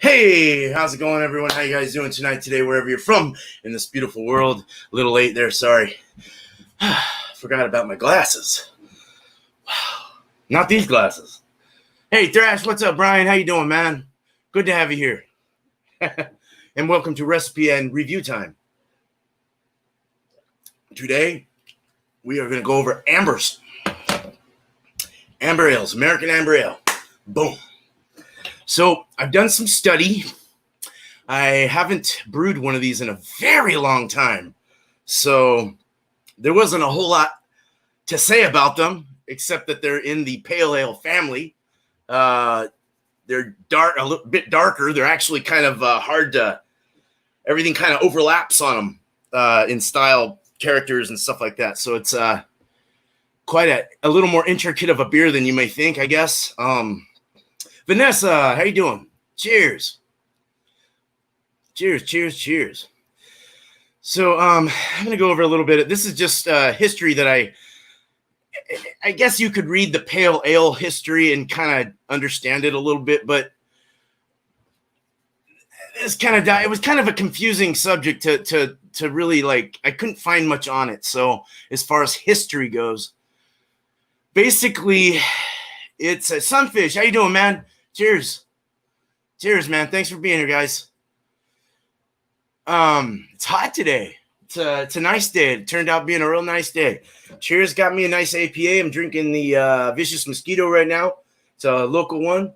Hey, how's it going, everyone? How you guys doing today, wherever you're from in this beautiful world? A little late there, sorry. Forgot about my glasses. Not these glasses. Hey, Thrash, what's up, Brian? How you doing, man? Good to have you here. And welcome to Recipe and Review Time. Today, we are going to go over ambers. Amber ales, American Amber Ale. Boom. So I've done some study. I haven't brewed one of these in a very long time. So there wasn't a whole lot to say about them, except that they're in the pale ale family. They're dark, a little bit darker. They're actually kind of hard to, everything kind of overlaps on them in style, characters, and stuff like that. So it's quite a little more intricate of a beer than you may think, I guess. Vanessa, how you doing? Cheers. Cheers. So I'm going to go over a little bit. This is just history that I guess you could read the pale ale history and kind of understand it a little bit, but it was kind of a confusing subject to really, like, I couldn't find much on it. So as far as history goes, basically it's a Sunfish. How you doing, man? Cheers, man. Thanks for being here, guys. It's hot today. It's a nice day. It turned out being a real nice day. Cheers got me a nice APA. I'm drinking the Vicious Mosquito right now. It's a local one.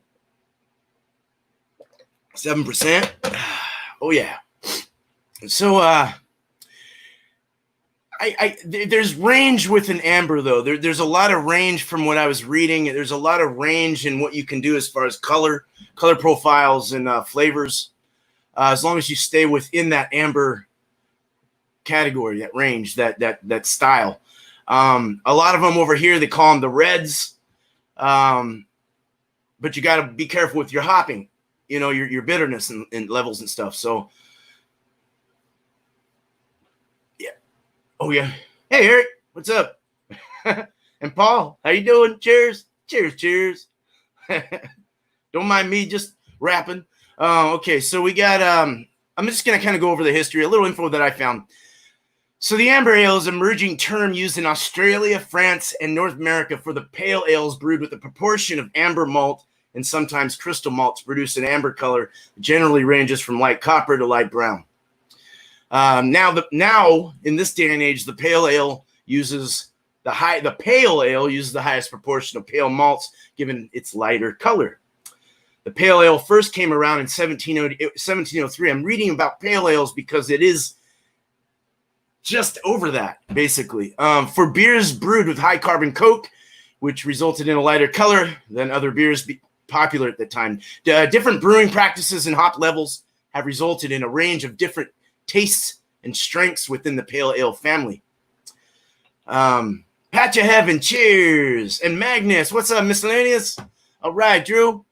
7%. Oh, yeah. So, there's range with an amber, though. There's a lot of range from what I was reading. There's a lot of range in what you can do as far as color profiles and flavors, as long as you stay within that amber category, that range, that style. A lot of them over here, they call them the reds, but you got to be careful with your hopping, your bitterness and levels and stuff. So, oh, yeah. Hey, Eric, what's up? And Paul, how you doing? Cheers. Don't mind me just rapping. Okay, so we got, I'm just going to kind of go over the history, a little info that I found. So the amber ale is an emerging term used in Australia, France, and North America for the pale ales brewed with a proportion of amber malt and sometimes crystal malt to produce an amber color that generally ranges from light copper to light brown. Now in this day and age, the pale ale uses the highest proportion of pale malts, given its lighter color. The pale ale first came around in 1703. I'm reading about pale ales because it is just over that, basically. For beers brewed with high carbon coke, which resulted in a lighter color than other beers popular at the time. Different brewing practices and hop levels have resulted in a range of different tastes and strengths within the pale ale family. Patch of Heaven, cheers. And Magnus, what's up, miscellaneous? All right, Drew.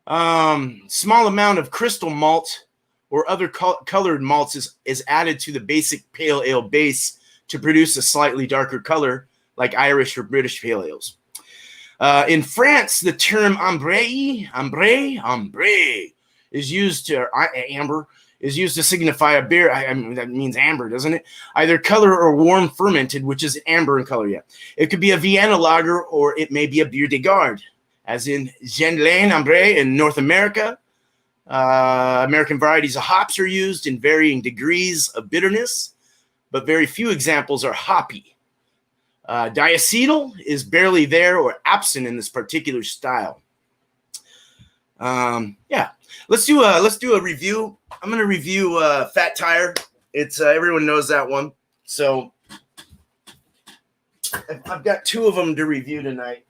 Small amount of crystal malt or other colored malts is added to the basic pale ale base to produce a slightly darker color, like Irish or British pale ales. In France, the term ambre is used to amber. Is used to signify a beer. I mean, that means amber, doesn't it? Either color or warm fermented, which is amber in color, yeah. It could be a Vienna lager or it may be a bière de garde, as in Gendlane Ambre in North America. American varieties of hops are used in varying degrees of bitterness, but very few examples are hoppy. Diacetyl is barely there or absent in this particular style. Yeah. Let's do a review. I'm going to review Fat Tire. It's everyone knows that one. So I've got two of them to review tonight.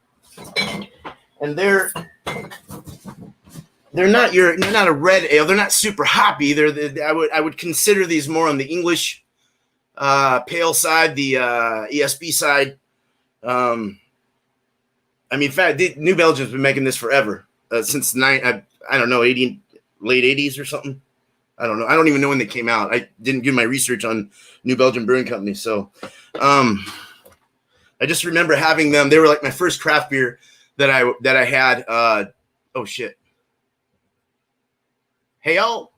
And they're not a red ale. They're not super hoppy. I would consider these more on the English pale side, the ESB side. I mean, New Belgium's been making this forever, since I don't know, late 80s or something. I don't know. I don't even know when they came out. I didn't do my research on New Belgium Brewing Company. So I just remember having them. They were like my first craft beer that I had. Oh, shit. Hey, oh,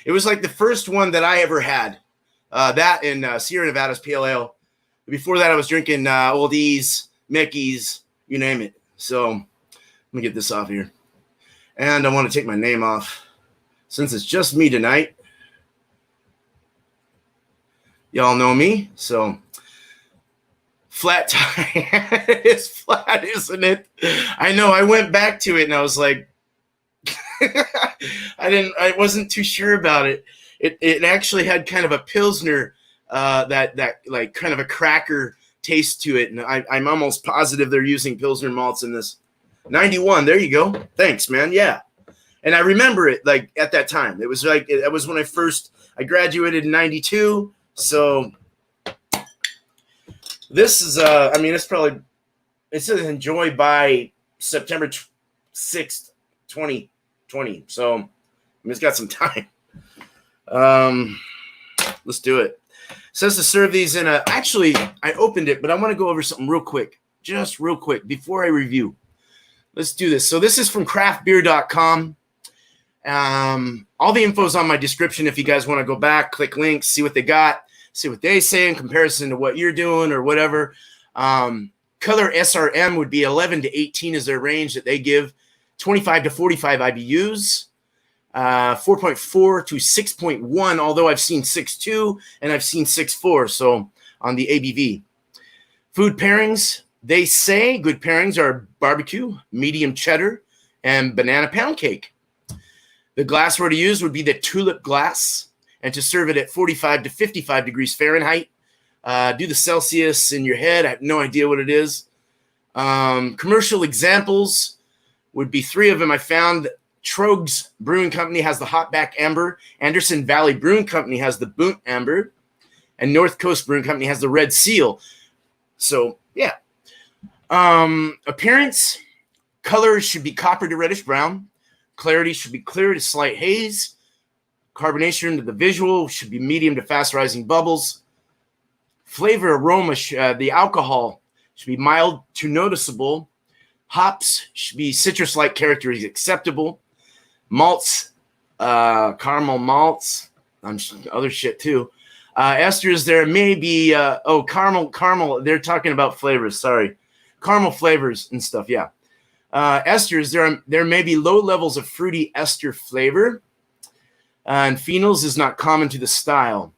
it was like the first one that I ever had. That and Sierra Nevada's Pale Ale. Before that, I was drinking Oldies, Mickey's, you name it. So let me get this off here. And I want to take my name off since it's just me tonight. Y'all know me, so flat tire. It's flat, isn't it? I know. I went back to it and I was like, I wasn't too sure about it. It actually had kind of a Pilsner, that like kind of a cracker taste to it, and I'm almost positive they're using Pilsner malts in this. 91. There you go. Thanks, man. Yeah, and I remember it like at that time. It was like that was when I graduated in 92. So this is it says enjoy by September 6th, 2020. So it's got some time. Let's do it. It says to serve these in actually I opened it, but I want to go over something real quick, just real quick before I review. Let's do this. So this is from craftbeer.com. All the info is on my description. If you guys want to go back, click links, see what they got, see what they say in comparison to what you're doing or whatever. Color SRM would be 11 to 18 is their range that they give. 25 to 45 IBUs. 4.4 to 6.1, although I've seen 6.2 and I've seen 6.4, so on the ABV. Food pairings, they say good pairings are barbecue, medium cheddar, and banana pound cake. The glassware to use would be the tulip glass, and to serve it at 45 to 55 degrees Fahrenheit. Do the Celsius in your head. I have no idea what it is. Commercial examples would be 3 of them I found. Trogs Brewing Company has the Hotback Amber. Anderson Valley Brewing Company has the Boont Amber. And North Coast Brewing Company has the Red Seal. So, yeah. Appearance, color should be copper to reddish brown. Clarity should be clear to slight haze. Carbonation to the visual should be medium to fast rising bubbles. Flavor, aroma, the alcohol should be mild to noticeable. Hops should be citrus-like characters acceptable. Malts, caramel malts, other shit too. Esters, there may be, caramel, they're talking about flavors, sorry. Caramel flavors and stuff, yeah. Esters, there may be low levels of fruity ester flavor. And phenols is not common to the style.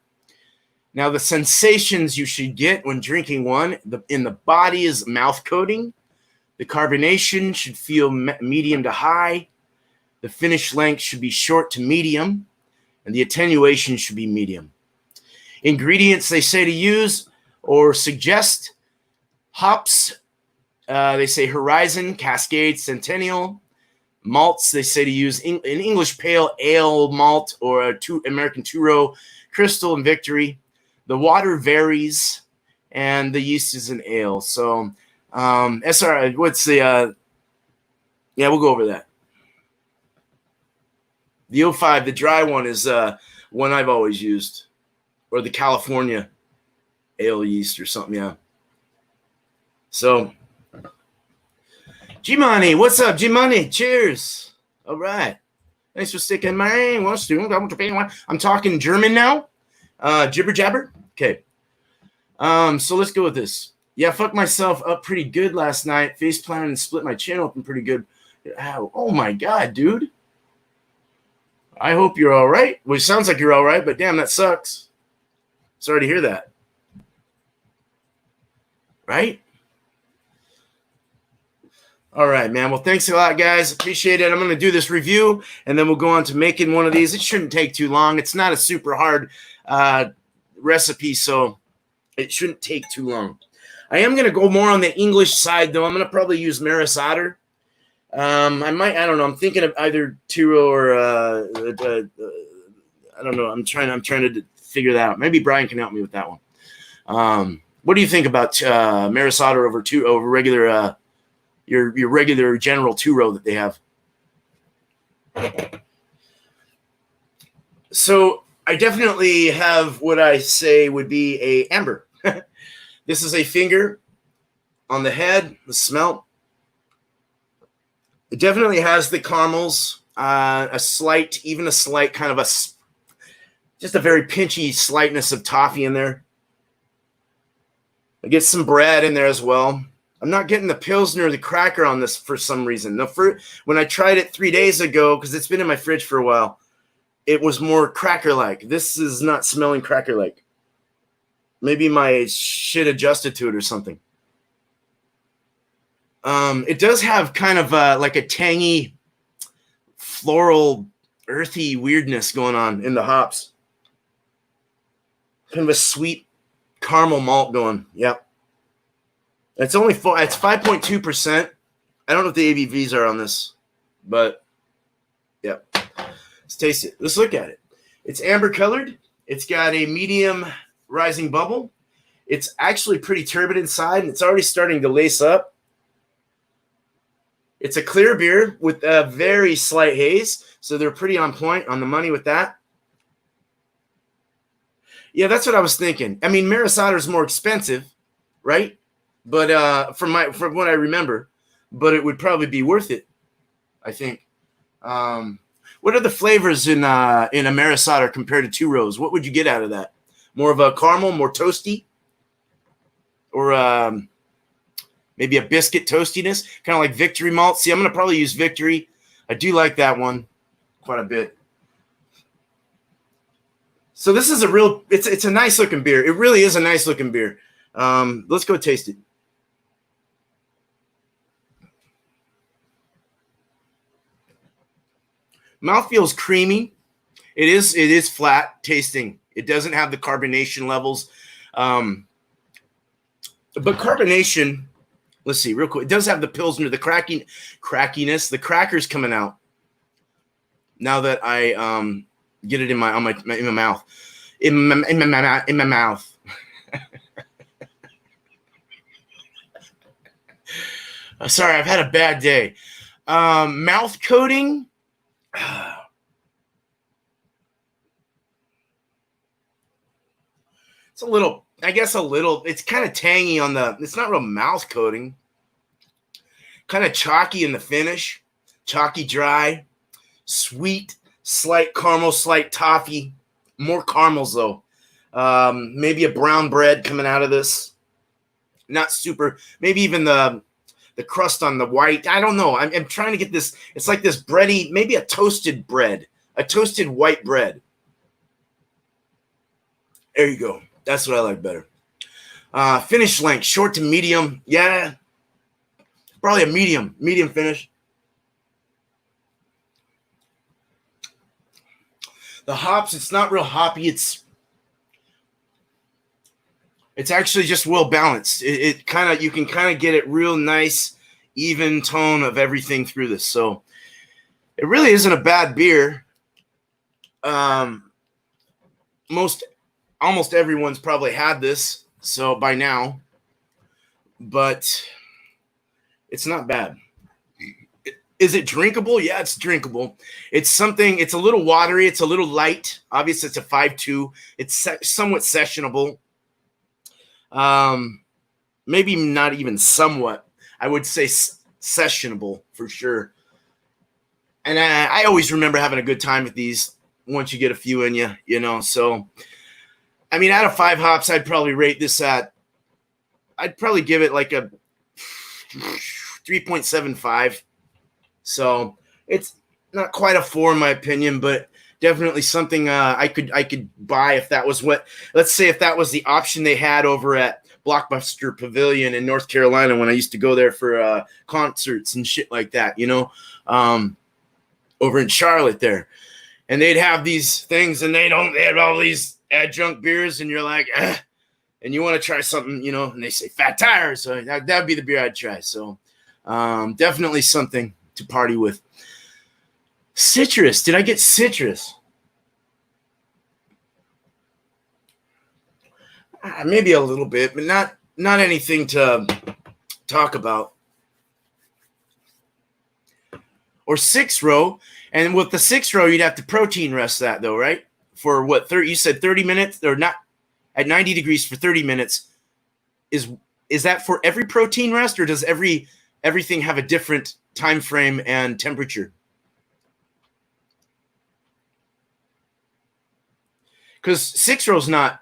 Now, the sensations you should get when drinking one, in the body is mouth coating. The carbonation should feel medium to high. The finish length should be short to medium. And the attenuation should be medium. Ingredients they say to use or suggest. Hops, they say Horizon, Cascade, Centennial. Malts, they say to use an English Pale Ale malt or American Two-Row, Crystal, and Victory. The water varies, and the yeast is an ale. So, what's the, we'll go over that. The 05, the dry one, is one I've always used, or the California ale yeast or something, yeah. So, G-Money, what's up, G-Money? Cheers. All right. Thanks for sticking my I'm talking German now. Jibber jabber. Okay. So let's go with this. Yeah, fucked myself up pretty good last night. Face planted and split my chin open pretty good. Ow. Oh my God, dude. I hope you're all right. Well, it sounds like you're all right, but damn, that sucks. Sorry to hear that. Right? All right, man. Well, thanks a lot, guys. Appreciate it. I'm going to do this review, and then we'll go on to making one of these. It shouldn't take too long. It's not a super hard recipe, so it shouldn't take too long. I am going to go more on the English side, though. I'm going to probably use Maris Otter. I don't know. I'm thinking of either Turo or I don't know. I'm trying to figure that out. Maybe Brian can help me with that one. What do you think about Maris Otter over regular your regular general two-row that they have? So I definitely have what I say would be a amber. This is a finger on the head, the smell. It definitely has the caramels a slight kind of just a very pinchy slightness of toffee in there. I get some bread in there as well. I'm not getting the Pilsner or the cracker on this for some reason. When I tried it 3 days ago, because it's been in my fridge for a while, it was more cracker-like. This is not smelling cracker-like. Maybe my shit adjusted to it or something. It does have kind of like a tangy, floral, earthy weirdness going on in the hops. Kind of a sweet caramel malt going. Yep. It's 5.2%. I don't know what the ABVs are on this, but yep. Let's taste it. Let's look at it. It's amber colored. It's got a medium rising bubble. It's actually pretty turbid inside, and it's already starting to lace up. It's a clear beer with a very slight haze, so they're pretty on point, on the money with that. Yeah, that's what I was thinking. I mean, Maris Otter is more expensive, right? But from what I remember, but it would probably be worth it, I think. What are the flavors in a Maris Otter compared to Two Rows? What would you get out of that? More of a caramel, more toasty, or maybe a biscuit toastiness, kind of like Victory Malt. See, I'm going to probably use Victory. I do like that one quite a bit. So this is it's a nice looking beer. It really is a nice looking beer. Let's go taste it. Mouth feels creamy. It is flat tasting. It doesn't have the carbonation levels. But carbonation, let's see real quick. It does have the Pilsner, the crackiness, the crackers coming out. Now that I get it in my mouth. In my mouth. Sorry, I've had a bad day. Mouth coating. It's it's kind of tangy on it's not real mouth coating. Kind of chalky in the finish. Chalky dry. Sweet, slight caramel, slight toffee. More caramels though. Maybe a brown bread coming out of this. Not super, maybe even the crust on the white. I don't know. I'm trying to get this. It's like this bready, maybe a toasted bread, a toasted white bread. There you go. That's what I like better. Finish length, short to medium. Yeah, probably a medium finish. The hops, it's not real hoppy. It's actually just well balanced. You can kind of get it real nice, even tone of everything through this. So it really isn't a bad beer. Almost everyone's probably had this by now, but it's not bad. Is it drinkable? Yeah, it's drinkable. It's a little watery. It's a little light. Obviously, it's a 5.2. It's somewhat sessionable. Maybe not even somewhat. I would say sessionable for sure. And I always remember having a good time with these once you get a few in you, So, I mean, out of 5 hops, I'd probably rate this I'd probably give it like a 3.75. So it's not quite a 4 in my opinion, but definitely something I could buy if that was let's say if that was the option they had over at Blockbuster Pavilion in North Carolina when I used to go there for concerts and shit like that, over in Charlotte there. And they'd have these things and they had all these adjunct beers and you're like, and you want to try something, and they say Fat Tire. So that'd be the beer I'd try. So definitely something to party with. Citrus. Did I get citrus? Maybe a little bit, but not anything to talk about. Or 6 row. And with the 6 row, you'd have to protein rest that though, right? For what, 30? You said 30 minutes or not at 90 degrees for 30 minutes. Is that for every protein rest or does everything have a different time frame and temperature? because 6-row is not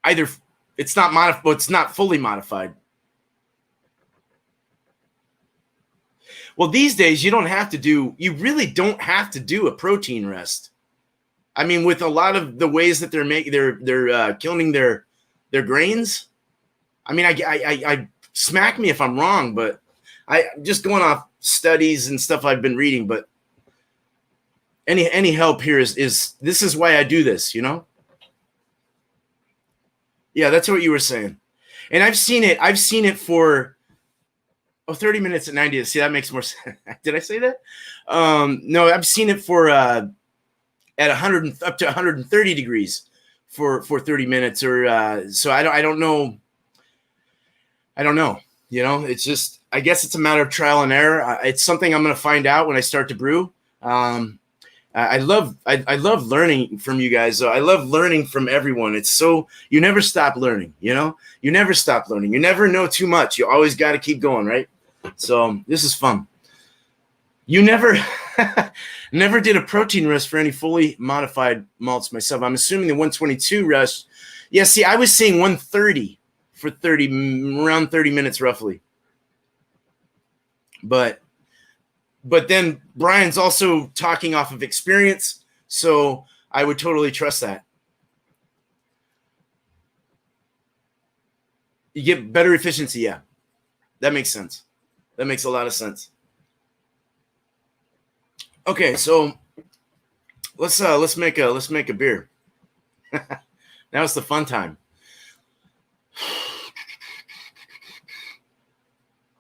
either. It's not modified. It's not fully modified. Well, these days you really don't have to do a protein rest. I mean, with a lot of the ways that they're killing their grains. I mean, I smack me if I'm wrong, but I'm just going off studies and stuff I've been reading. But any help here is this is why I do this, you know? Yeah, that's what you were saying. And I've seen it for 30 minutes at 90. See, that makes more sense. Did I say that? No, I've seen it for at 100 up to 130 degrees for 30 minutes or so I don't know. I don't know. You know, it's just, I guess it's a matter of trial and error. It's something I'm going to find out when I start to brew. I love learning from you guys. I love learning from everyone. It's so, you never stop learning, you know, you never stop learning. You never know too much. You always got to keep going. Right. So this is fun. You never did a protein rest for any fully modified malts myself. I'm assuming the 122 rest. Yeah. See, I was saying 130 for around 30 minutes roughly. But then Brian's also talking off of experience, so I would totally trust that. You get better efficiency, yeah. That makes sense. That makes a lot of sense. Okay, so let's make a beer. Now it's the fun time.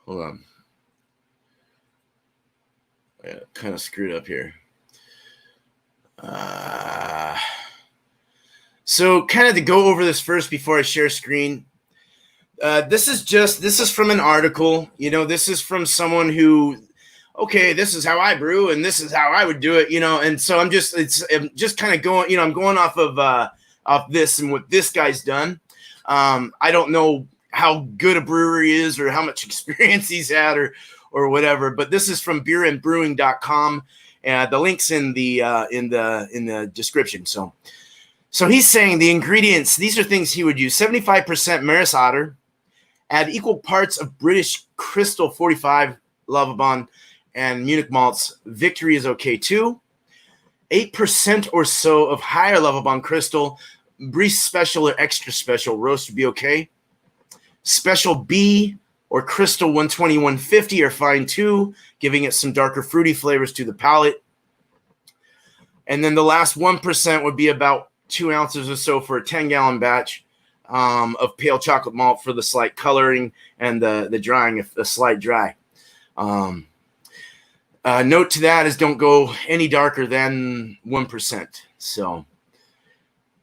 Hold on. I kind of screwed up here. So kind of to go over this first before I share screen. This is from an article. You know, this is from someone who, okay, this is how I brew and this is how I would do it, you know. And so I'm just kind of going, you know, I'm going off of this and what this guy's done. I don't know how good a brewer he is or how much experience he's had or whatever, but this is from beerandbrewing.com, and the link's in the description. So he's saying the ingredients, these are things he would use: 75% Maris Otter, add equal parts of British Crystal 45 Lovibond and Munich malts. Victory is okay too. 8% or so of higher Lovibond Crystal, Brie Special or Extra Special roast would be okay. Special B or Crystal 120, 150 are fine too, giving it some darker fruity flavors to the palate. And then the last 1% would be about 2 ounces or so for a 10-gallon batch of pale chocolate malt for the slight coloring and the drying, if the slight dry. Note to that is don't go any darker than 1%. So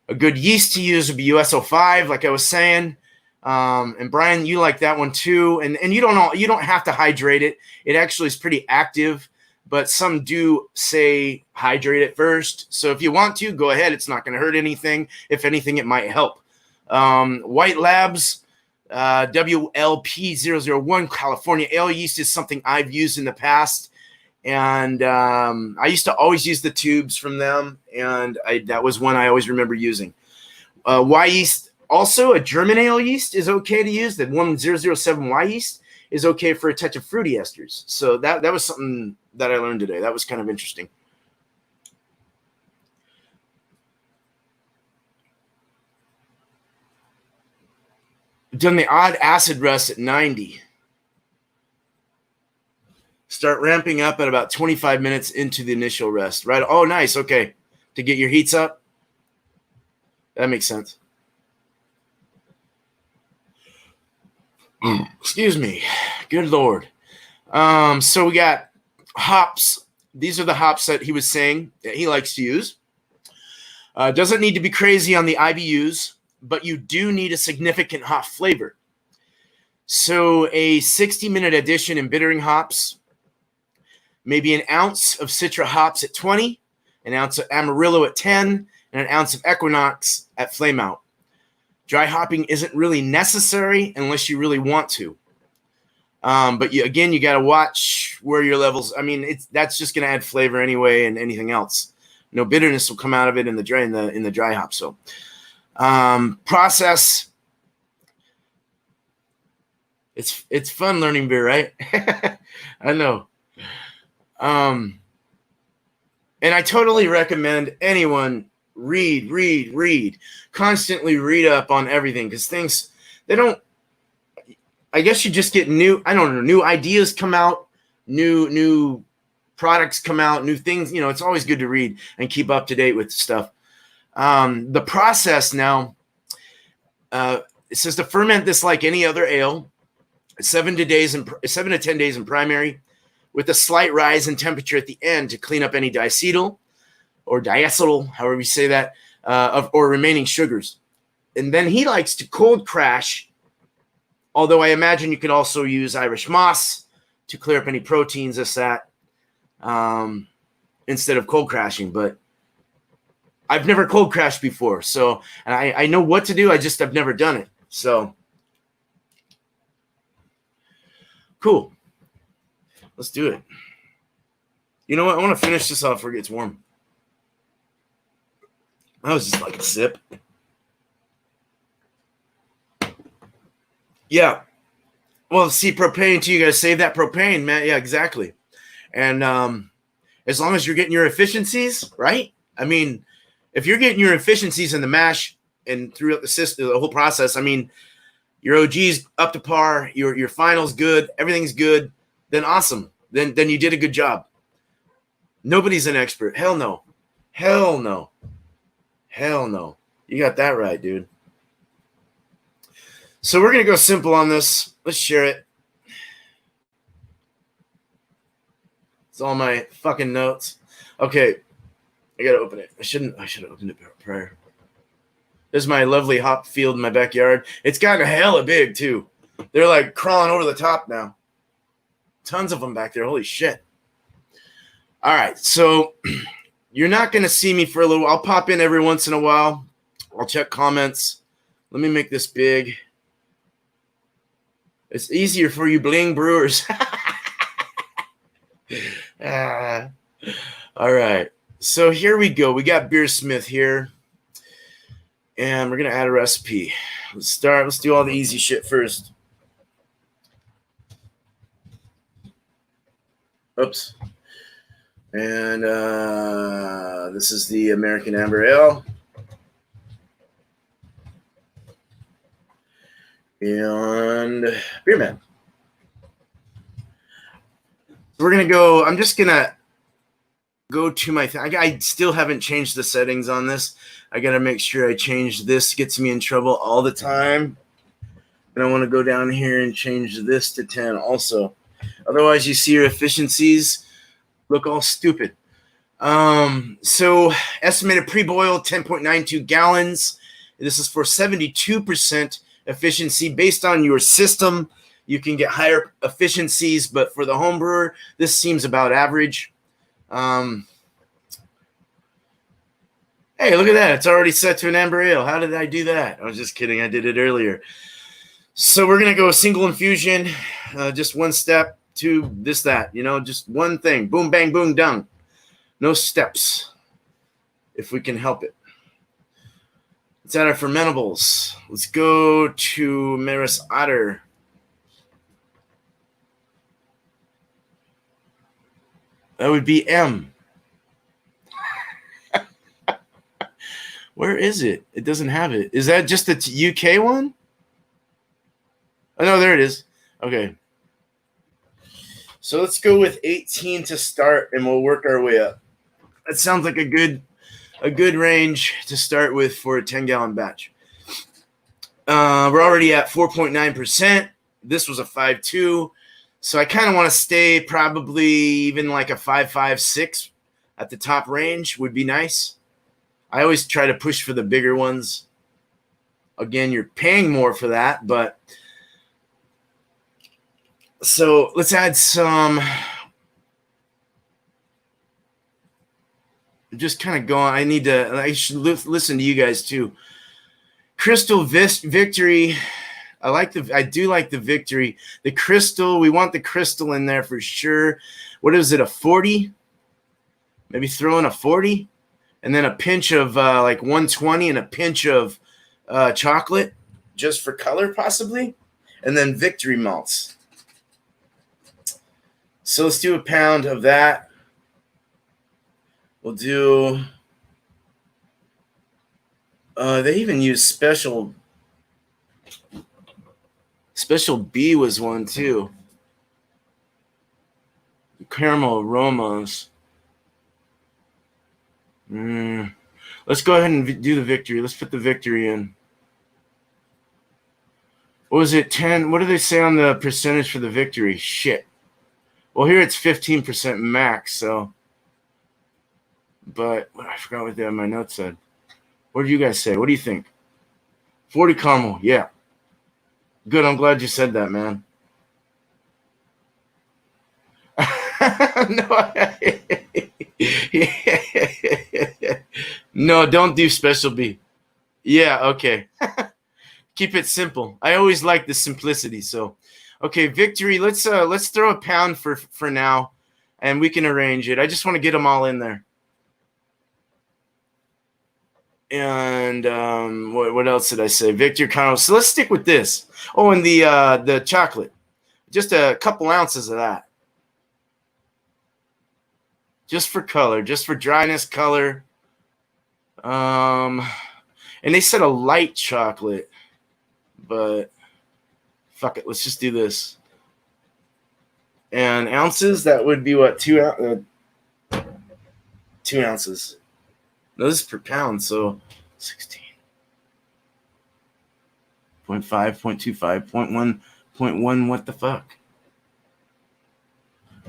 a good yeast to use would be USO5, like I was saying. And Brian, you like that one too. And you don't have to hydrate it. It actually is pretty active, but some do say hydrate it first. So if you want to, go ahead. It's not going to hurt anything. If anything, it might help. White Labs, WLP001 California ale yeast is something I've used in the past. And I used to always use the tubes from them. And that was one I always remember using. Y yeast. Also, a German ale yeast is okay to use. The 1007Y yeast is okay for a touch of fruity esters. So that was something that I learned today. That was kind of interesting. I've done the odd acid rest at 90. Start ramping up at about 25 minutes into the initial rest. Right? Oh, nice. Okay. To get your heats up. That makes sense. Excuse me. Good Lord. So we got hops. These are the hops that he was saying that he likes to use. Doesn't need to be crazy on the IBUs, but you do need a significant hop flavor. So a 60-minute addition in bittering hops, maybe an ounce of Citra hops at 20, an ounce of Amarillo at 10, and an ounce of Equinox at flame out. Dry hopping isn't really necessary unless you really want to. But you got to watch where your levels. I mean, that's just going to add flavor anyway, and anything else. No bitterness will come out of it in the dry hop. So process. It's fun learning beer, right? I know. And I totally recommend anyone read, constantly read up on everything, because things, they don't, I guess you just get new ideas come out, new products come out, new things, it's always good to read and keep up to date with stuff. The process now, it says to ferment this like any other ale, 7 to 10 days in primary, with a slight rise in temperature at the end to clean up any diacetyl or diacetyl, however you say that, or remaining sugars. And then he likes to cold crash, although I imagine you could also use Irish moss to clear up any proteins, instead of cold crashing. But I've never cold crashed before, so and I know what to do. I've never done it. So cool. Let's do it. You know what? I want to finish this off before it gets warm. That was just like a sip. Yeah. Well, see, propane too. You got to save that propane, man. Yeah, exactly. And as long as you're getting your efficiencies, right? I mean, if you're getting your efficiencies in the mash and throughout the system, the whole process, I mean, your OG's up to par, your final's good, everything's good, then awesome. Then you did a good job. Nobody's an expert. Hell no. Hell no. Hell no. You got that right, dude. So we're going to go simple on this. Let's share it. It's all my fucking notes. Okay. I got to open it. I should have opened it prior. There's my lovely hop field in my backyard. It's gotten hella big, too. They're like crawling over the top now. Tons of them back there. Holy shit. All right. So you're not going to see me for a little. I'll pop in every once in a while. I'll check comments. Let me make this big. It's easier for you bling brewers. All right. So here we go. We got Beersmith here. And we're going to add a recipe. Let's do all the easy shit first. Oops. And this is the American Amber Ale. And Beer Man. We're going to go, I'm just going to go to my thing. I still haven't changed the settings on this. I got to make sure I change this. Gets me in trouble all the time. And I want to go down here and change this to 10 also. Otherwise, you see your efficiencies look all stupid. So estimated pre-boil 10.92 gallons. This is for 72% efficiency. Based on your system, you can get higher efficiencies, but for the home brewer, this seems about average. Hey, look at that. It's already set to an amber ale. How did I do that? I was just kidding. I did it earlier. So we're going to go single infusion, just one step to this, that, just one thing. Boom, bang, boom, done. No steps, if we can help it. Let's add our fermentables. Let's go to Maris Otter. That would be M. Where is it? It doesn't have it. Is that just the UK one? Oh, no, there it is. Okay. So let's go with 18 to start, and we'll work our way up. That sounds like a good range to start with for a 10-gallon batch. We're already at 4.9%. This was a 5.2. So I kind of want to stay probably even like a 5.5, 6 at the top range would be nice. I always try to push for the bigger ones. Again, you're paying more for that, but so let's add some. Just kind of going. I should listen to you guys too. Crystal Victory. I do like the Victory. The Crystal, we want the Crystal in there for sure. What is it, a 40? Maybe throw in a 40? and then a pinch of like 120 and a pinch of chocolate just for color possibly, and then victory malts. So let's do a pound of that. We'll do they even use special B was one too. Caramel aromas. Let's go ahead and do the victory. Let's put the victory in. What was it? 10? What do they say on the percentage for the victory? Shit. Well, here it's 15% max, so. But I forgot what my notes said. What did you guys say? What do you think? 40 caramel. Yeah. Good. I'm glad you said that, man. No, don't do special B. Yeah, okay. Keep it simple. I always like the simplicity. So, okay, victory. Let's throw a pound for now, and we can arrange it. I just want to get them all in there. And what else did I say? Victor Connell. So let's stick with this. Oh, and the chocolate. Just a couple ounces of that. Just for color, just for dryness, color. And they said a light chocolate, but fuck it, let's just do this. And ounces, that would be what, 2 ounces. No, this is per pound, so 16. 0.5, 0.25, 0.1, 0.1, what the fuck?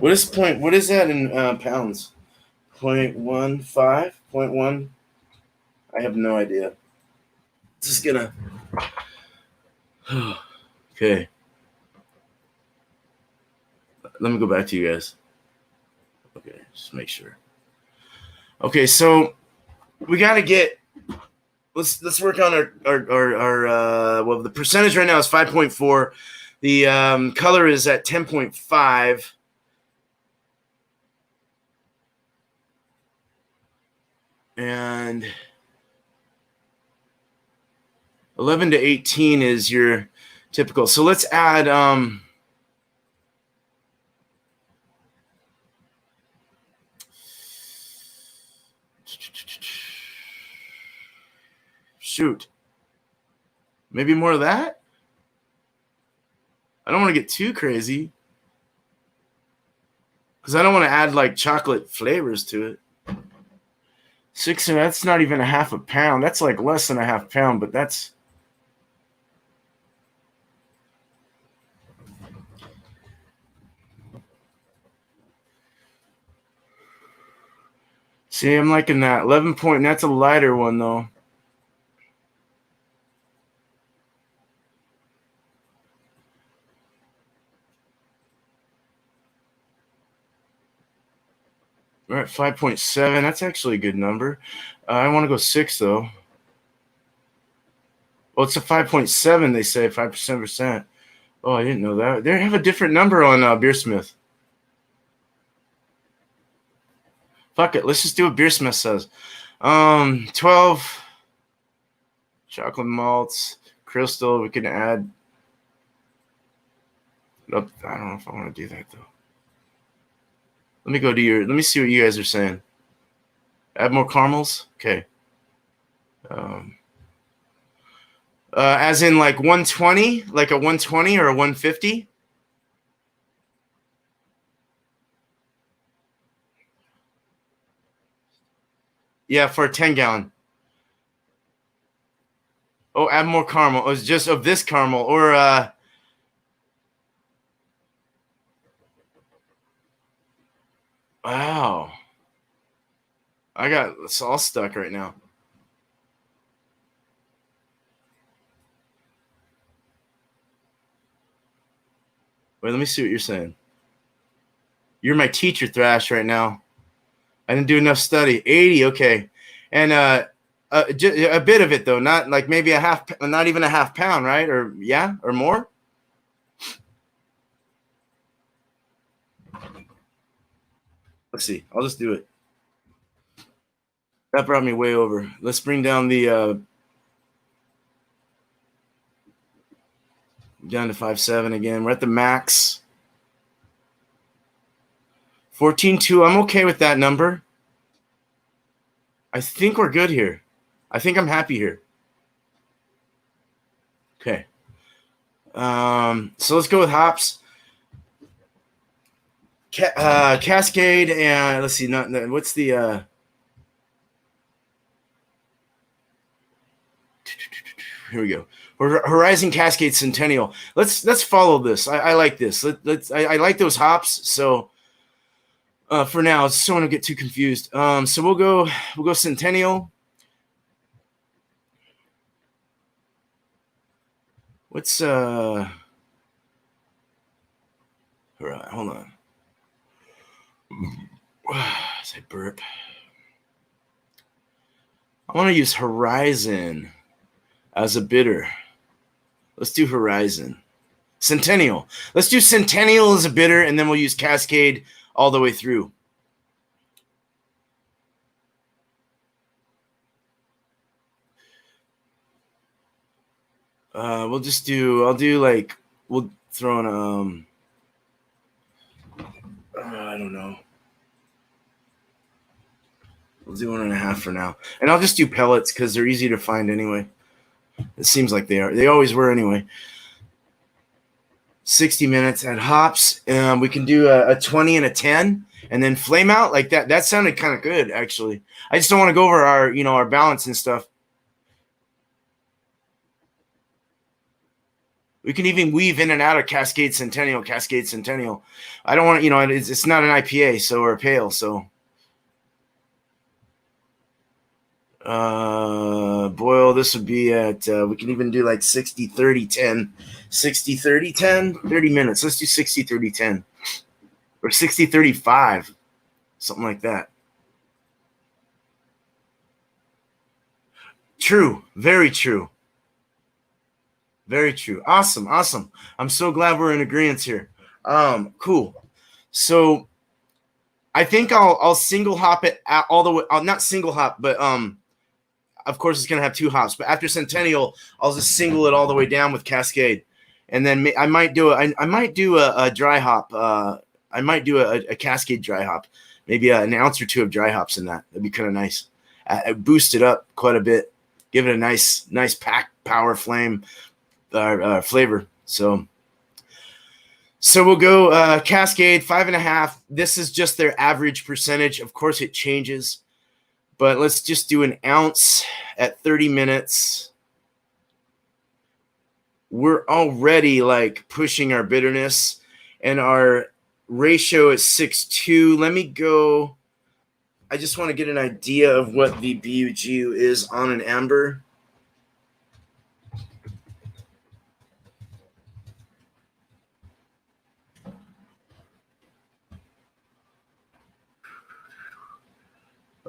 What is that in pounds? 0.15, 0.1? I have no idea. Just gonna. Okay. Let me go back to you guys. Okay, just make sure. Okay, so we gotta get. Let's work on our well, the percentage right now is 5.4. The color is at 10.5. And 11 to 18 is your typical. So let's add shoot. Maybe more of that? I don't want to get too crazy. Because I don't want to add like chocolate flavors to it. 6, that's not even a half a pound. That's like less than a half pound, but that's. See, I'm liking that. 11 point, that's a lighter one though. We're at 5.7. That's actually a good number. I want to go 6 though. Well, it's a 5.7. They say 5%. Oh, I didn't know that. They have a different number on Beersmith. Fuck it. Let's just do what Beersmith says. 12 chocolate malts, crystal. We can add. I don't know if I want to do that though. Let me see what you guys are saying. Add more caramels? Okay. As in like 120, like a 120 or a 150? Yeah, for a 10-gallon. Oh, add more caramel. Oh, it's just of this caramel or wow. I got it's all stuck right now. Wait, let me see what you're saying. You're my teacher, Thrash, right now. I didn't do enough study. 80, okay. And a bit of it though, not like maybe not even a half pound, right? Or yeah, or more. Let's see. I'll just do it. That brought me way over. Let's bring down the down to 5.7 again. We're at the max. 14.2. I'm okay with that number. I think we're good here. I think I'm happy here. Okay. So let's go with hops. Cascade and let's see. What's the? Here we go. Horizon Cascade Centennial. Let's follow this. I like this. I like those hops. So for now, so I don't get too confused. So we'll go Centennial. What's all right, hold on. As I burp. I want to use Horizon as a bitter. Let's do Horizon. Centennial. Let's do Centennial as a bitter, and then we'll use Cascade all the way through. We'll just do, we'll throw in, I don't know. We'll do 1.5 for now. And I'll just do pellets because they're easy to find anyway. It seems like they are. They always were anyway. 60 minutes at hops. We can do a 20 and a 10 and then flame out like that. That sounded kind of good, actually. I just don't want to go over our balance and stuff. We can even weave in and out of Cascade Centennial. I don't want to, it's not an IPA, or a pale, so. Boil, this would be at, we can even do like 60, 30, 10. 60, 30, 10, 30 minutes. Let's do 60, 30, 10. Or 60, 35. Something like that. True. Very true. Very true. Awesome. I'm so glad we're in agreement here. Cool. So I think I'll single hop it all the way. Not single hop, but of course it's gonna have 2 hops. But after Centennial, I'll just single it all the way down with Cascade, and then I might do a dry hop. I might do a Cascade dry hop, maybe an ounce or 2 of dry hops in that. That'd be kind of nice. Boost it up quite a bit. Give it a nice pack power flame. Flavor. So we'll go Cascade 5.5. This is just their average percentage. Of course, it changes, but let's just do an ounce at 30 minutes. We're already like pushing our bitterness, and our ratio is 6.2. Let me go. I just want to get an idea of what the BUG is on an amber.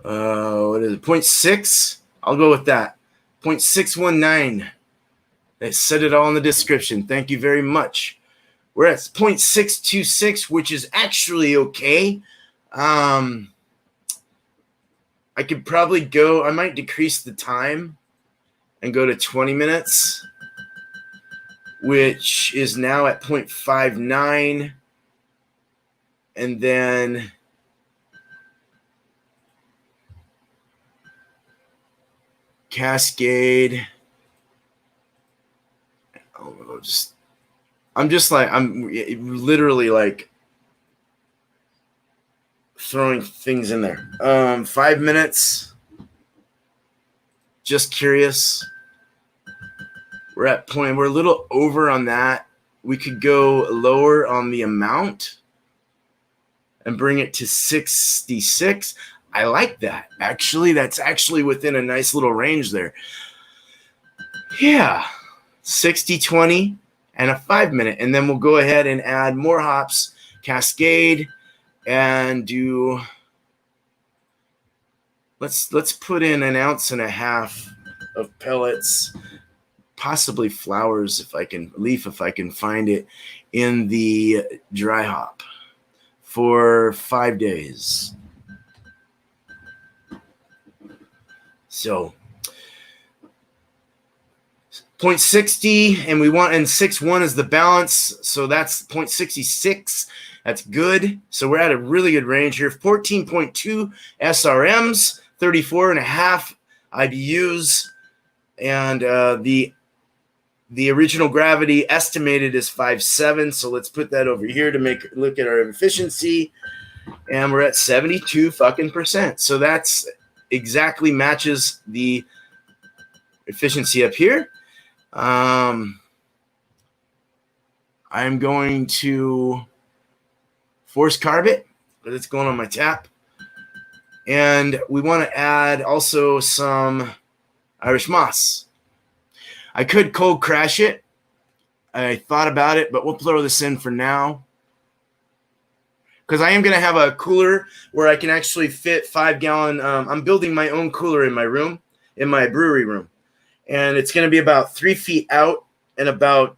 What is it? 0.6? I'll go with that. 0.619. They said it all in the description. Thank you very much. We're at 0.626, which is actually okay. I could probably go, I might decrease the time and go to 20 minutes, which is now at 0.59. And then Cascade. I'm literally like throwing things in there. 5 minutes. Just curious. We're a little over on that. We could go lower on the amount and bring it to 66. I like that. Actually, that's actually within a nice little range there. Yeah. 60, 20, and a 5 minute. And then we'll go ahead and add more hops, Cascade, and do, let's put in 1.5 ounces of pellets, possibly flowers if I can find it, in the dry hop for 5 days. So 0.60, and we want, and 6.1 is the balance. So that's 0.66. That's good. So we're at a really good range here. 14.2 SRMs, 34.5 IBUs, and the original gravity estimated is 5.7. So let's put that over here to look at our efficiency, and we're at 72 fucking percent. So that's exactly matches the efficiency up here. I'm going to force carb it, but it's going on my tap. And we want to add also some Irish moss. I could cold crash it. I thought about it, but we'll throw this in for now, because I am going to have a cooler where I can actually fit 5-gallon. I'm building my own cooler in my room, in my brewery room. And it's going to be about 3 feet out and about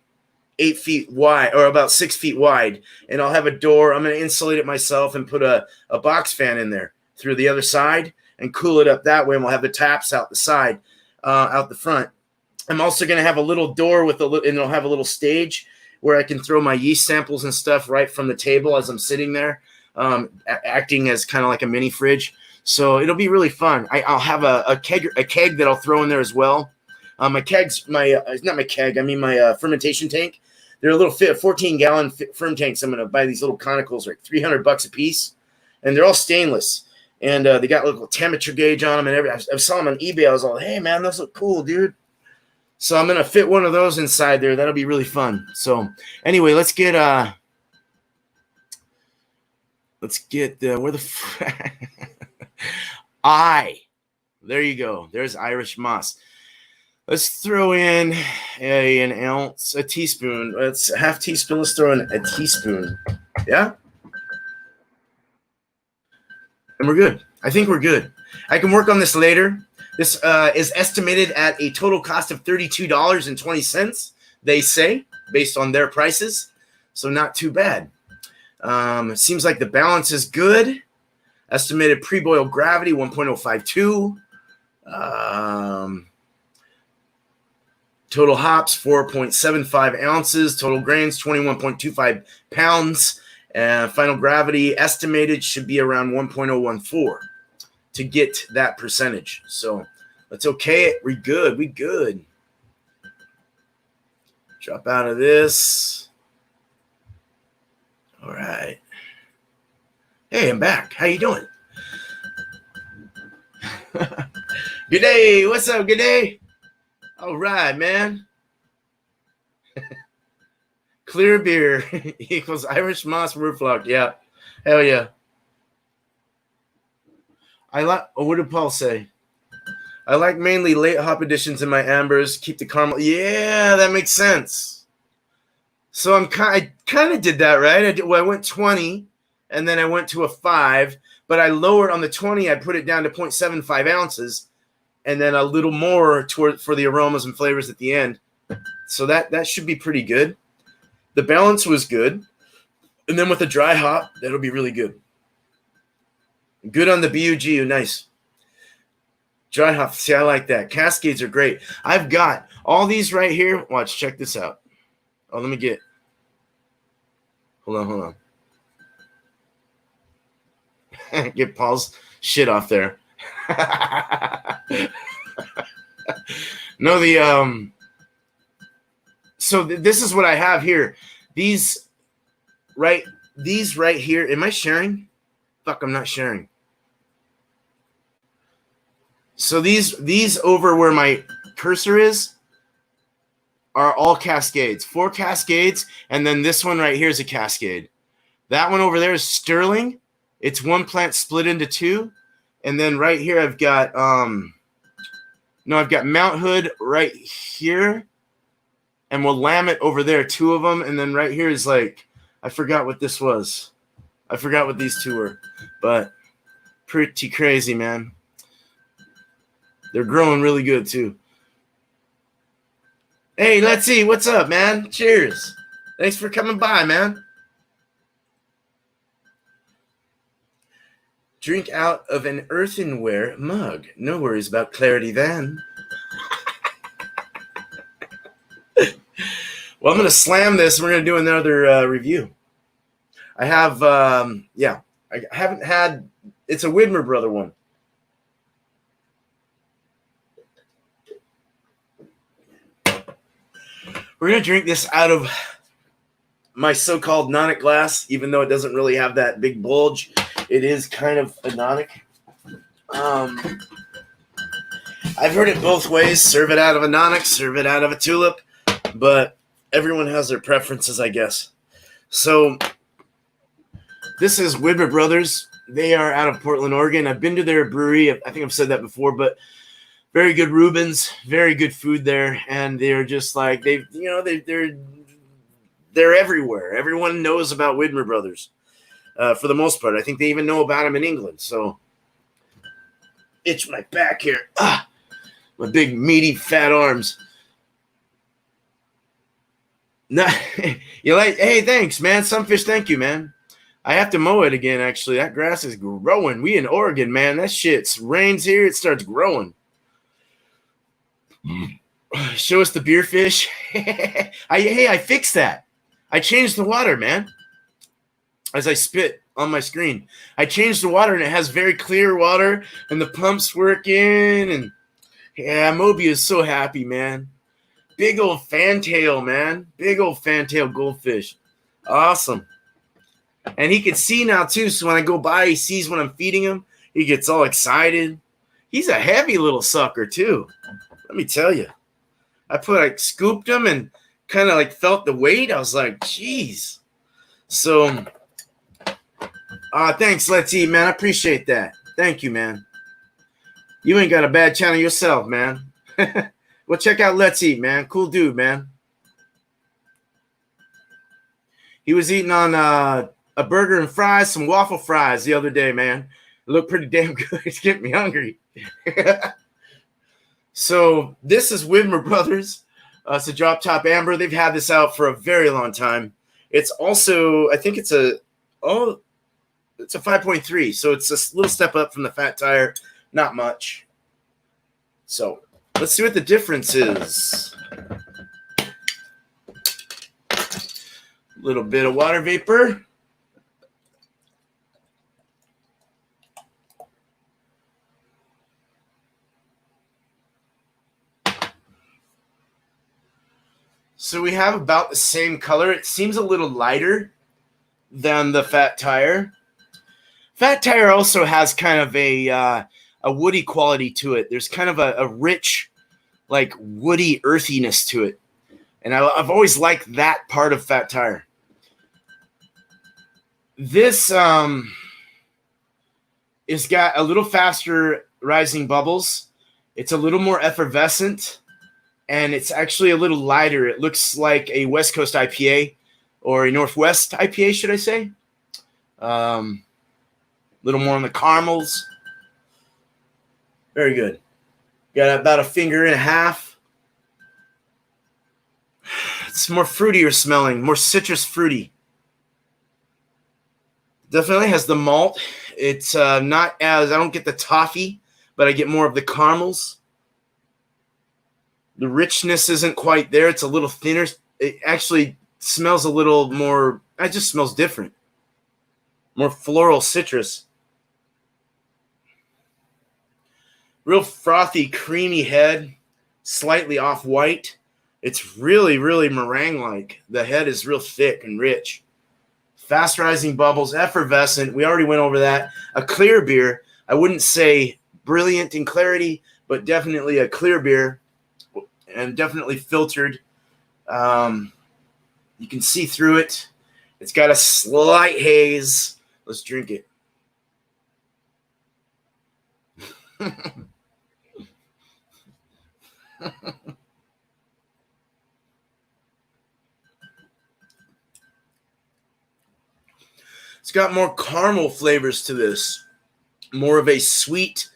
8 feet wide, or about 6 feet wide. And I'll have a door. I'm going to insulate it myself and put a box fan in there through the other side and cool it up that way. And we'll have the taps out the side, out the front. I'm also going to have a little door with and it'll have a little stage where I can throw my yeast samples and stuff right from the table as I'm sitting there, acting as kind of like a mini fridge. So it'll be really fun. I'll have a keg that I'll throw in there as well. My kegs, not my keg, I mean my fermentation tank. They're a little 14-gallon ferm tanks. I'm going to buy these little conicals, like $300 a piece, and they're all stainless. And they got a little temperature gauge on them and everything. I saw them on eBay. I was all, hey man, those look cool, dude. So I'm going to fit one of those inside there. That'll be really fun. So anyway, let's get where the there you go. There's Irish moss. Let's throw in an ounce, a teaspoon. It's a half teaspoon. Let's throw in a teaspoon. Yeah? And we're good. I think we're good. I can work on this later. This is estimated at a total cost of $32.20, they say, based on their prices. So not too bad. It seems like the balance is good. Estimated pre-boil gravity, 1.052. Total hops, 4.75 ounces. Total grains, 21.25 pounds. And final gravity estimated should be around 1.014 to get that percentage. So let's okay it. We good. We good. Drop out of this. All right. Hey, I'm back. How you doing? Good day. What's up? Good day. All right, man. Clear beer equals Irish moss roof lock. Yeah. Hell yeah. What did Paul say? I like mainly late hop additions in my ambers. Keep the caramel. Yeah, that makes sense. So I kind of did that, right? I went 20, and then I went to a 5, but I lowered on the 20. I put it down to 0.75 ounces, and then a little more for the aromas and flavors at the end. So that should be pretty good. The balance was good. And then with the dry hop, that'll be really good. Good on the BUG. Nice. Dry hop. See, I like that. Cascades are great. I've got all these right here. Watch. Check this out. Oh, let me get. Hold on. Get Paul's shit off there. No, so this is what I have here. These right here. Am I sharing? Fuck, I'm not sharing. So these over where my cursor is are all cascades. 4 cascades, and then this one right here is a cascade. That one over there is Sterling. It's one plant split into 2. And then right here I've got I've got Mount Hood right here. And we'll Willamette over there, 2 of them. And then right here is like, I forgot what this was. I forgot what these 2 were. But pretty crazy, man. They're growing really good, too. Hey, let's see. What's up, man? Cheers. Thanks for coming by, man. Drink out of an earthenware mug. No worries about clarity then. Well, I'm going to slam this. We're going to do another review. I have, I haven't had, it's a Widmer Brother one. We're going to drink this out of my so-called nonic glass, even though it doesn't really have that big bulge. It is kind of a nonic. I've heard it both ways. Serve it out of a nonic, serve it out of a tulip. But everyone has their preferences, I guess. So this is Widmer Brothers. They are out of Portland, Oregon. I've been to their brewery. I think I've said that before, but very good Reubens, very good food there, and they're just like they're everywhere. Everyone knows about Widmer Brothers for the most part. I think they even know about them in England. So itch my back here, my big meaty fat arms. No, you like? Hey, thanks, man. Sunfish, thank you, man. I have to mow it again. Actually, that grass is growing. We in Oregon, man. That shit's rains here. It starts growing. Show us the beer fish. I fixed that. I changed the water, man. As I spit on my screen, I changed the water, and it has very clear water, and the pump's working. And yeah, Moby is so happy, man. Big old fantail, man. Big old fantail goldfish. Awesome. And he can see now, too, so when I go by, he sees when I'm feeding him. He gets all excited. He's a heavy little sucker, too. Let me tell you. I scooped him and kind of felt the weight. I was like, geez. So, thanks, Let's Eat, man. I appreciate that. Thank you, man. You ain't got a bad channel yourself, man. Well, check out Let's Eat, man. Cool dude, man. He was eating on a burger and fries, some waffle fries the other day, man. It looked pretty damn good. It's getting me hungry. So this is Widmer Brothers. It's a Drop Top Amber. They've had this out for a very long time. It's also, I think it's a 5.3. So it's a little step up from the Fat Tire. Not much. So let's see what the difference is. A little bit of water vapor. So we have about the same color. It seems a little lighter than the Fat Tire. Fat Tire also has kind of a woody quality to it. There's kind of a rich, woody earthiness to it. And I've always liked that part of Fat Tire. This it's got a little faster rising bubbles. It's a little more effervescent. And it's actually a little lighter. It looks like a West Coast IPA or a Northwest IPA, should I say. A little more on the caramels. Very good. Got about a finger and a half. It's more fruitier smelling, more citrus fruity. Definitely has the malt. It's not as, I don't get the toffee, but I get more of the caramels. The richness isn't quite there. It's a little thinner. It actually smells a little more, it just smells different. More floral citrus. Real frothy, creamy head. Slightly off-white. It's really, really meringue-like. The head is real thick and rich. Fast rising bubbles, effervescent. We already went over that. A clear beer. I wouldn't say brilliant in clarity, but definitely a clear beer. And definitely filtered. You can see through it. It's got a slight haze. Let's drink it. It's got more caramel flavors to this. More of a sweet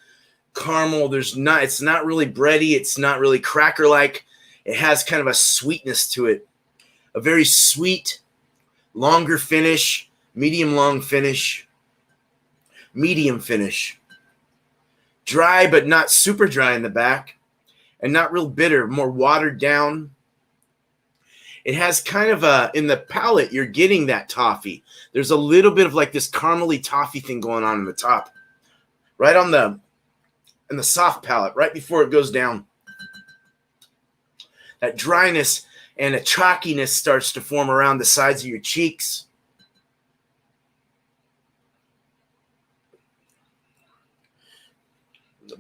caramel. It's not really bready. It's not really cracker-like. It has kind of a sweetness to it. A very sweet, longer finish, medium long finish. medium finish. Dry, but not super dry in the back, and not real bitter, more watered down. It has kind of in the palate, you're getting that toffee. There's a little bit of like this caramely toffee thing going on in the top, right on in the soft palate, right before it goes down. That dryness and a chalkiness starts to form around the sides of your cheeks.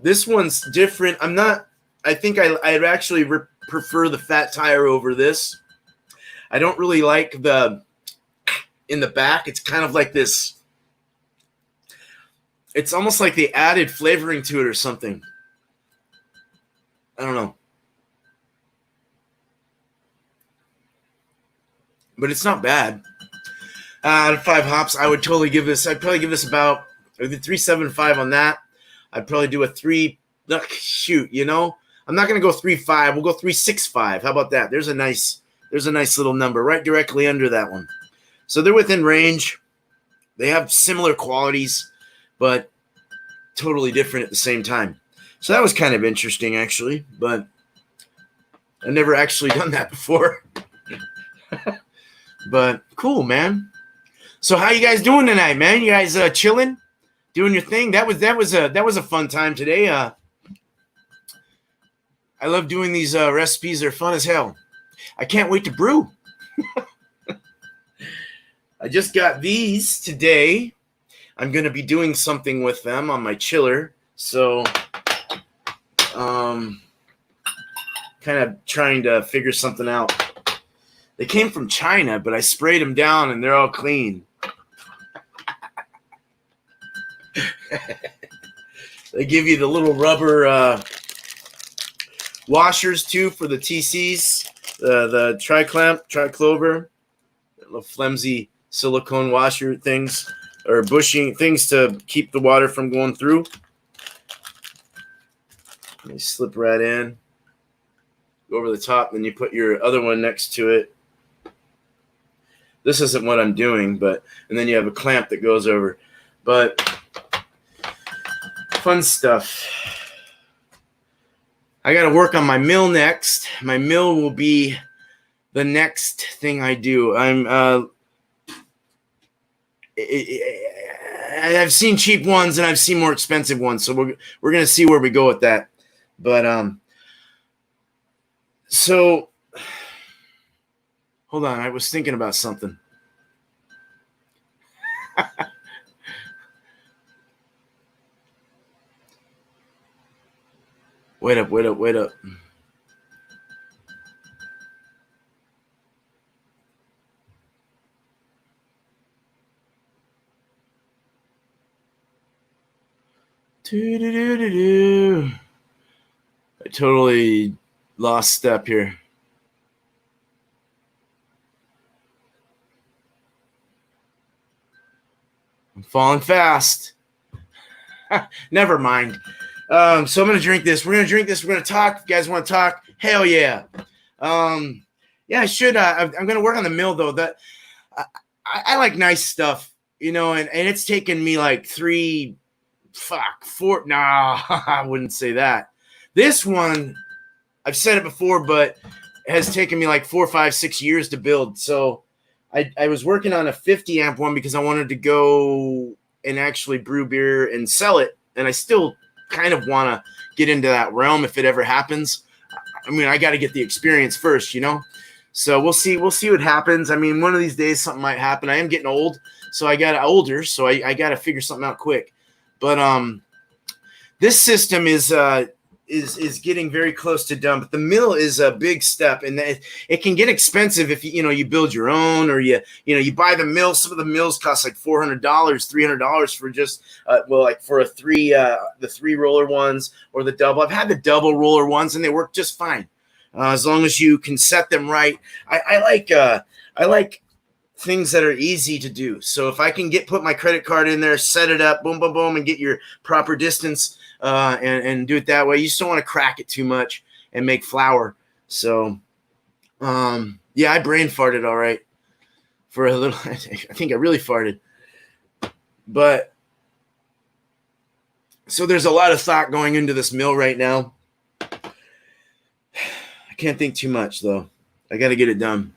This one's different. I think I'd actually prefer the Fat Tire over this. I don't really like in the back. It's kind of like this. It's almost like they added flavoring to it or something. I don't know. But it's not bad. Out of 5 hops, I would totally give this. I'd probably give this about 3.75 on that. I'd probably do a 3. Shoot, you know, I'm not gonna go 3.5. We'll go 3.65. How about that? There's a nice little number right directly under that one. So they're within range. They have similar qualities, but totally different at the same time. So that was kind of interesting, actually. But I've never actually done that before. But cool, man. So how you guys doing tonight, man? You guys chilling? Doing your thing. That was a fun time today. I love doing these recipes. They're fun as hell. I can't wait to brew. I just got these today. I'm gonna be doing something with them on my chiller. So, kind of trying to figure something out. They came from China, but I sprayed them down and they're all clean. They give you the little rubber washers too for the TCs, the triclover, little flimsy silicone washer things or bushing things to keep the water from going through. You slip right in, go over the top, then you put your other one next to it. This isn't what I'm doing, and then you have a clamp that goes over. But fun stuff. I got to work on my mill next. My mill will be the next thing I do. I've seen cheap ones and I've seen more expensive ones, so we're gonna see where we go with that. But so hold on, I was thinking about something. Wait up. I totally lost step here. I'm falling fast. Never mind. So I'm going to drink this. We're going to drink this. We're going to talk. If you guys want to talk, hell yeah. Yeah, I should. I'm going to work on the mill, though. I like nice stuff, you know, and it's taken me like 4. Nah, I wouldn't say that. This one, I've said it before, but it has taken me like 4, 5, 6 years to build. So I was working on a 50 amp one because I wanted to go and actually brew beer and sell it. And I still kind of want to get into that realm if it ever happens. I mean, I got to get the experience first, you know? So we'll see what happens. I mean, one of these days something might happen. I am getting old, so I got to figure something out quick. But this system is getting very close to done. But the mill is a big step, and it can get expensive if you build your own, or you buy the mill. Some of the mills cost like $400, $300 for just like for the 3 roller ones or the double. I've had the double roller ones, and they work just fine as long as you can set them right. I like things that are easy to do. So if I can put my credit card in there, set it up, boom, boom, boom, and get your proper distance and do it that way. You just don't want to crack it too much and make flour. So, yeah, I brain farted all right for a little. I think I really farted. But So there's a lot of thought going into this mill right now. I can't think too much, though. I got to get it done.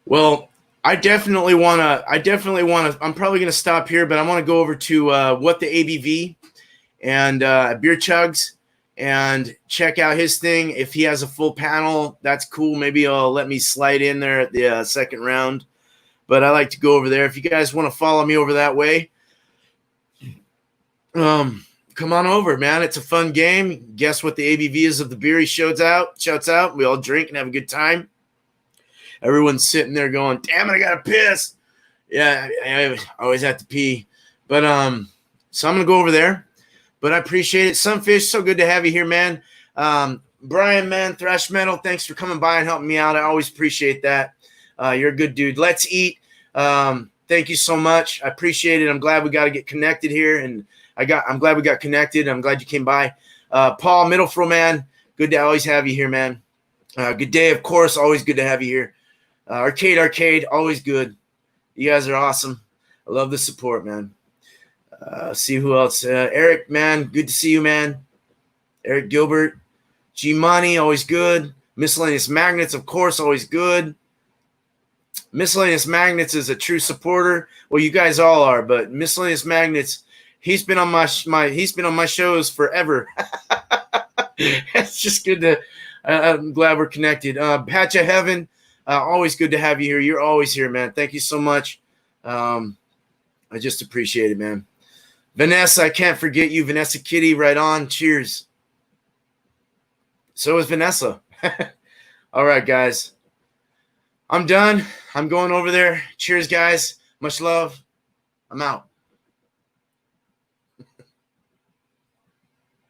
Well, I definitely want to, I'm probably going to stop here, but I want to go over to What the ABV and Beer Chugs and check out his thing. If he has a full panel, that's cool. Maybe he'll let me slide in there at the second round. But I like to go over there. If you guys want to follow me over that way, come on over, man. It's a fun game. Guess what the ABV is of the beer he shouts out. We all drink and have a good time. Everyone's sitting there going, damn it, I got to piss. Yeah, I always have to pee. But so I'm going to go over there. But I appreciate it. Sunfish, so good to have you here, man. Brian, man, Thrash Metal, thanks for coming by and helping me out. I always appreciate that. You're a good dude. Let's eat. Thank you so much. I appreciate it. I'm glad we got to get connected here. And I'm glad we got connected. I'm glad you came by. Paul Middlefro, man, good to always have you here, man. Good day, of course. Always good to have you here. Arcade, always good. You guys are awesome. I love the support, man. See who else. Eric, man, good to see you, man. Eric Gilbert. G Money, always good. Miscellaneous Magnets, of course, always good. Miscellaneous Magnets is a true supporter. Well, you guys all are, but Miscellaneous Magnets, he's been on my shows forever. It's just good to. I'm glad we're connected. Patch of Heaven, always good to have you here. You're always here, man. Thank you so much. I just appreciate it, man. Vanessa, I can't forget you. Vanessa Kitty, right on. Cheers. So is Vanessa. All right, guys. I'm done. I'm going over there. Cheers, guys. Much love. I'm out.